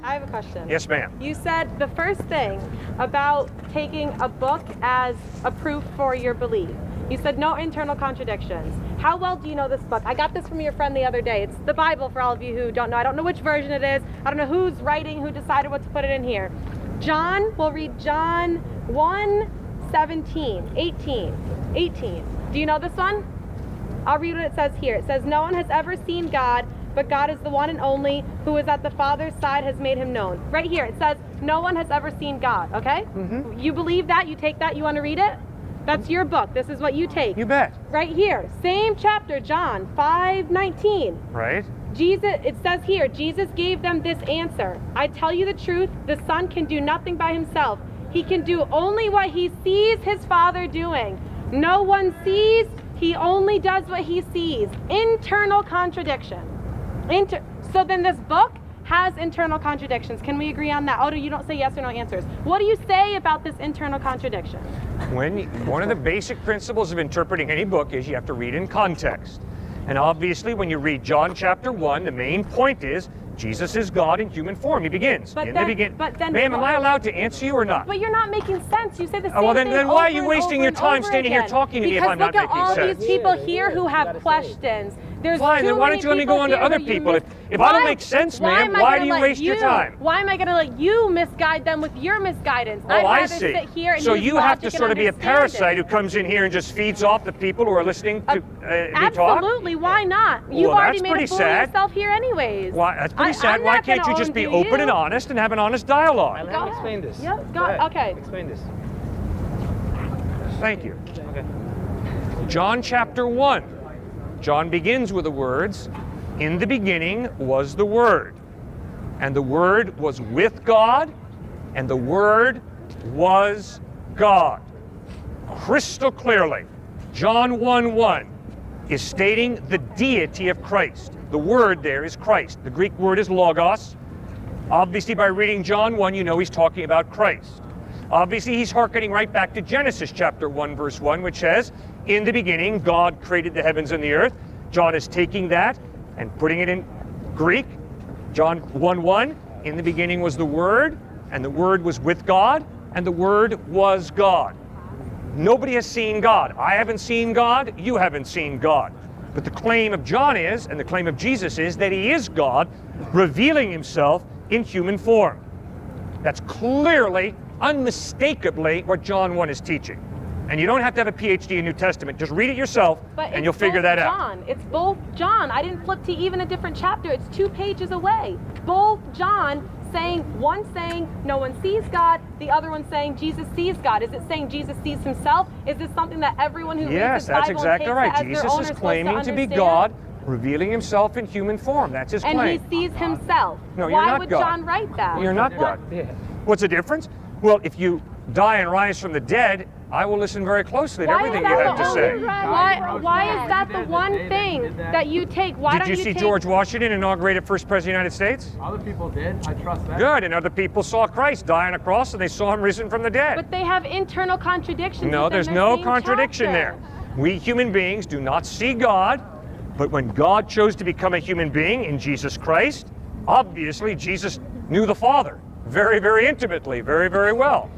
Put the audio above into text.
I have a question. Yes, ma'am. You said the first thing about taking a book as a proof for your belief. You said no internal contradictions. How well do you know this book? I got this from your friend the other day. It's the Bible for all of you who don't know. I don't know which version it is. I don't know who's writing, who decided what to put it in here. John, we'll read John 1:17, 18. Do you know this one? I'll read what it says here. It says, no one has ever seen God, but God is the one and only who is at the Father's side has made him known. Right here, it says, no one has ever seen God, okay? Mm-hmm. You believe that? You take that? You want to read it? That's your book. This is what you take. You bet. Right here, same chapter, John 5:19. Right. Jesus, it says here, Jesus gave them this answer. I tell you the truth, the Son can do nothing by himself. He can do only what he sees his Father doing. No one sees, he only does what he sees. Internal contradiction. So then this book has internal contradictions. Can we agree on that? Odo, you don't say yes or no answers. What do you say about this internal contradiction? One of the basic principles of interpreting any book is you have to read in context. And obviously when you read John chapter 1, the main point is Jesus is God in human form. He begins. Ma'am, am I allowed to answer you or not? But you're not making sense. You say the same well, thing then why are you wasting your time standing here talking to me if I'm not making sense? Because look at all these people here who have questions. There's fine, then why don't you let me go on to other people? If I don't make sense, ma'am, why do you waste your time? Why am I going to let you misguide them with your misguidance? Oh, I see. Sit here and so you have to sort of be a parasite who comes in here and just feeds off the people who are listening to me talk? Absolutely, why not? You've already made a fool of yourself here anyways. Why, that's pretty sad. Why can't you just be open and honest and have an honest dialogue? Let me explain this. Yep, okay. Explain this. Thank you. Okay. John chapter 1. John begins with the words, in the beginning was the Word, and the Word was with God, and the Word was God. Crystal clearly, John 1:1 is stating the deity of Christ. The word there is Christ. The Greek word is logos. Obviously, by reading John 1, you know he's talking about Christ. Obviously, he's hearkening right back to Genesis chapter 1, verse 1, which says, in the beginning, God created the heavens and the earth. John is taking that and putting it in Greek. John 1:1, in the beginning was the Word, and the Word was with God, and the Word was God. Nobody has seen God. I haven't seen God. You haven't seen God. But the claim of John is, and the claim of Jesus is, that he is God, revealing himself in human form. That's clearly, unmistakably what John 1 is teaching. And you don't have to have a PhD in New Testament. Just read it yourself, and you'll figure that out. It's both John. I didn't flip to even a different chapter. It's 2 pages away. Both John saying, one saying no one sees God, the other one saying Jesus sees God. Is it saying Jesus sees himself? Is this something that everyone who reads the Bible that's exactly right. Jesus is claiming to be God, revealing himself in human form. That's his claim. And he sees himself. No, you're not God. Why would John write that? You're not God. What's the difference? Well, if you die and rise from the dead, I will listen very closely to everything you have to say. Why is that the one thing that you take? Did you see George Washington inaugurated first president of the United States? Other people did. I trust that. Good, and other people saw Christ die on a cross and they saw him risen from the dead. But they have internal contradictions. No, there's no contradiction there. We human beings do not see God, but when God chose to become a human being in Jesus Christ, obviously Jesus knew the Father very, very intimately, very, very well.